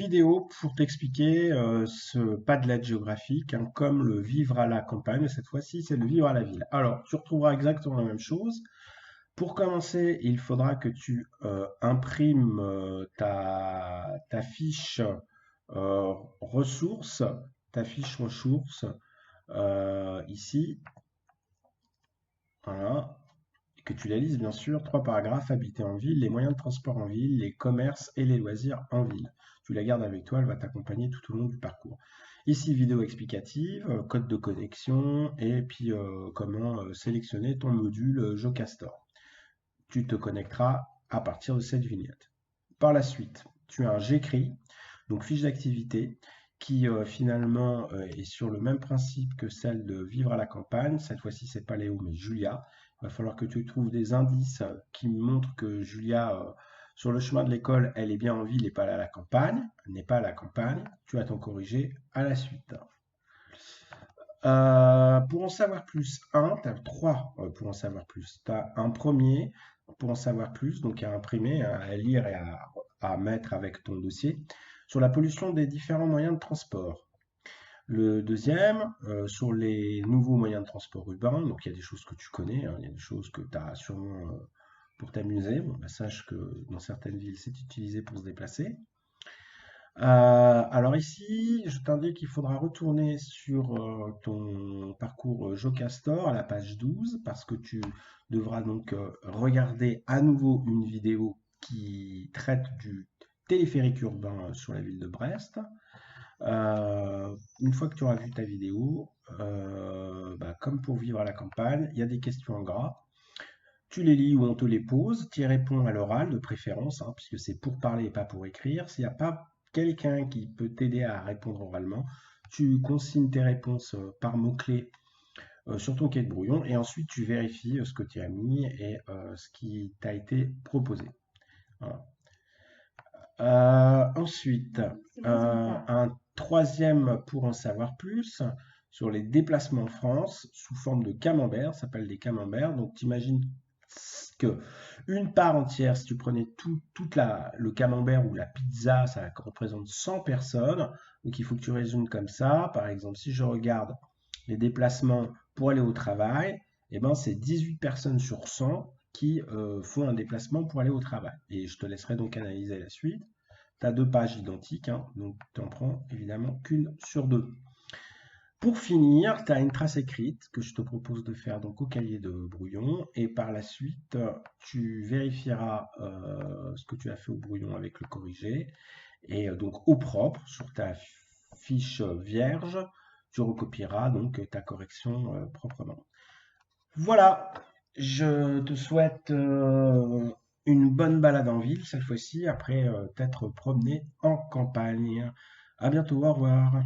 vidéo pour t'expliquer ce Padlet géographique, hein, comme le vivre à la campagne. Cette fois-ci, c'est le vivre à la ville. Alors, tu retrouveras exactement la même chose. Pour commencer, il faudra que tu imprimes ta fiche ressources, ta fiche ressources ici. Voilà. Et que tu la lises, bien sûr. 3 paragraphes: habiter en ville, les moyens de transport en ville, les commerces et les loisirs en ville. Tu la gardes avec toi, elle va t'accompagner tout au long du parcours. Ici, vidéo explicative, code de connexion et puis comment sélectionner ton module Jocastor. Tu te connecteras à partir de cette vignette. Par la suite, tu as un j'écris, donc fiche d'activité, qui finalement est sur le même principe que celle de vivre à la campagne. Cette fois-ci, c'est pas Léo, mais Julia. Il va falloir que tu trouves des indices qui montrent que Julia, sur le chemin de l'école, elle est bien en ville et pas à la campagne. Elle n'est pas à la campagne. Tu vas t'en corriger à la suite. Pour en savoir plus, tu as 3 pour en savoir plus. Tu as un premier pour en savoir plus, donc à imprimer, à lire et à mettre avec ton dossier, sur la pollution des différents moyens de transport. Le deuxième, sur les nouveaux moyens de transport urbains, donc il y a des choses que tu connais, hein, il y a des choses que tu as sûrement pour t'amuser. Bon, bah, sache que dans certaines villes, c'est utilisé pour se déplacer. Alors ici, je t'indique qu'il faudra retourner sur ton parcours Jocastor à la page 12 parce que tu devras donc regarder à nouveau une vidéo qui traite du téléphérique urbain sur la ville de Brest. Une fois que tu auras vu ta vidéo, bah, comme pour vivre à la campagne, il y a des questions en gras. Tu les lis ou on te les pose, tu y réponds à l'oral de préférence, hein, puisque c'est pour parler et pas pour écrire. S'il n'y a pas quelqu'un qui peut t'aider à répondre oralement, tu consignes tes réponses par mots-clés sur ton cahier de brouillon et ensuite tu vérifies ce que tu as mis et ce qui t'a été proposé. Voilà. Ensuite, un troisième pour en savoir plus sur les déplacements en France sous forme de camembert, ça s'appelle des camemberts. Donc, tu imagines que une part entière, si tu prenais le camembert ou la pizza, ça représente 100 personnes. Donc, il faut que tu résumes comme ça. Par exemple, si je regarde les déplacements pour aller au travail, eh ben, c'est 18 personnes sur 100 qui font un déplacement pour aller au travail. Et je te laisserai donc analyser la suite. Tu as 2 pages identiques, hein, donc tu n'en prends évidemment qu'une sur 2. Pour finir, tu as une trace écrite que je te propose de faire donc au cahier de brouillon et par la suite, tu vérifieras ce que tu as fait au brouillon avec le corrigé et donc au propre sur ta fiche vierge, tu recopieras donc ta correction proprement. Voilà, je te souhaite une bonne balade en ville cette fois-ci, après t'être promené en campagne. À bientôt, au revoir.